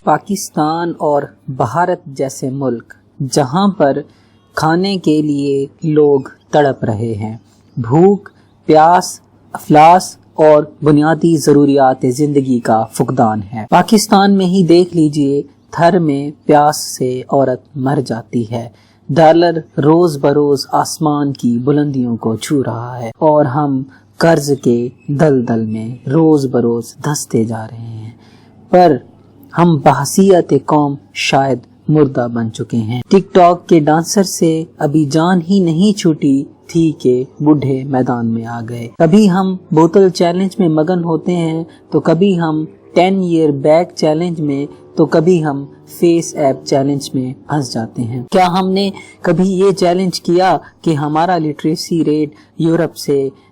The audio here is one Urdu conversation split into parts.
پاکستان اور بھارت جیسے ملک جہاں پر کھانے کے لیے لوگ تڑپ رہے ہیں، بھوک، پیاس، افلاس اور بنیادی ضروریات زندگی کا فقدان ہے۔ پاکستان میں ہی دیکھ لیجئے، تھر میں پیاس سے عورت مر جاتی ہے، ڈالر روز بروز آسمان کی بلندیوں کو چھو رہا ہے اور ہم قرض کے دلدل میں روز بروز دھنستے جا رہے ہیں، پر ہم بحیثیت قوم شاید مردہ بن چکے ہیں۔ ٹک ٹاک کے ڈانسر سے ابھی جان ہی نہیں چھوٹی تھی کہ بوڑھے میدان میں آ گئے۔ کبھی ہم بوتل چیلنج میں مگن ہوتے ہیں تو کبھی ہم 10 ایئر بیک چیلنج میں، تو کبھی ہم فیس ایپ چیلنج میں پھنس جاتے ہیں۔ کیا ہم نے کبھی یہ چیلنج کیا کہ ہمارا لٹریسی ریٹ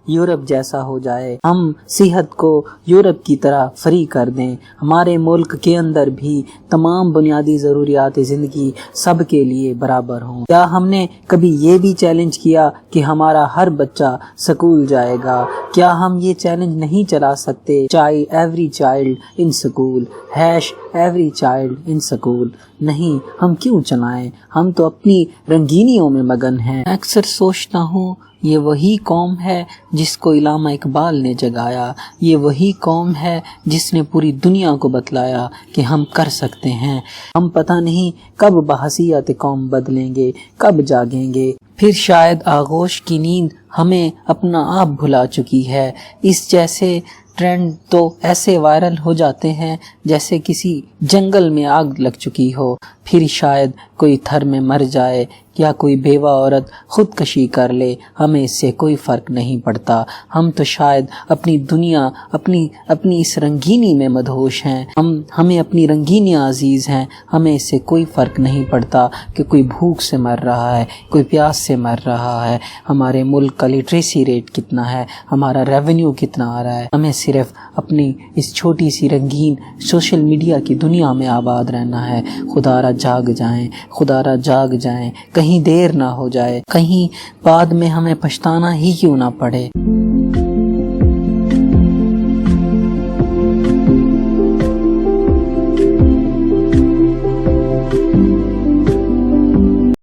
یورپ جیسا ہو جائے، ہم صحت کو یورپ کی طرح فری کر دیں، ہمارے ملک کے اندر بھی تمام بنیادی ضروریات زندگی سب کے لیے برابر ہوں؟ کیا ہم نے کبھی یہ بھی چیلنج کیا کہ ہمارا ہر بچہ سکول جائے گا؟ کیا ہم یہ چیلنج نہیں چلا سکتے every child in school, every child in school? نہیں، ہم کیوں چلائیں؟ ہم تو اپنی رنگینیوں میں مگن ہیں۔ اکثر سوچتا ہوں یہ وہی قوم ہے جس کو علامہ اقبال نے جگایا، یہ وہی قوم ہے جس نے پوری دنیا کو بتلایا کہ ہم کر سکتے ہیں۔ ہم پتہ نہیں کب بحیثیت قوم بدلیں گے، کب جاگیں گے، پھر شاید آغوش کی نیند ہمیں اپنا آپ بھلا چکی ہے۔ اس جیسے ٹرینڈ تو ایسے وائرل ہو جاتے ہیں جیسے کسی جنگل میں آگ لگ چکی ہو، پھر شاید کوئی تھر میں مر جائے یا کوئی بیوہ عورت خودکشی کر لے، ہمیں اس سے کوئی فرق نہیں پڑتا۔ ہم تو شاید اپنی دنیا، اپنی اس رنگینی میں مدہوش ہیں، ہمیں اپنی رنگینیاں عزیز ہیں، ہمیں اس سے کوئی فرق نہیں پڑتا کہ کوئی بھوک سے مر رہا ہے، کوئی پیاس سے مر رہا ہے، ہمارے ملک کا لٹریسی ریٹ کتنا ہے، ہمارا ریونیو کتنا آ رہا ہے۔ ہمیں صرف اپنی اس چھوٹی سی رنگین سوشل میڈیا کی دنیا میں آباد رہنا ہے۔ خدا را جاگ جائیں، خدا را جاگ جائیں، کہیں دیر نہ ہو جائے، کہیں بعد میں ہمیں پچھتانا ہی کیوں نہ پڑے۔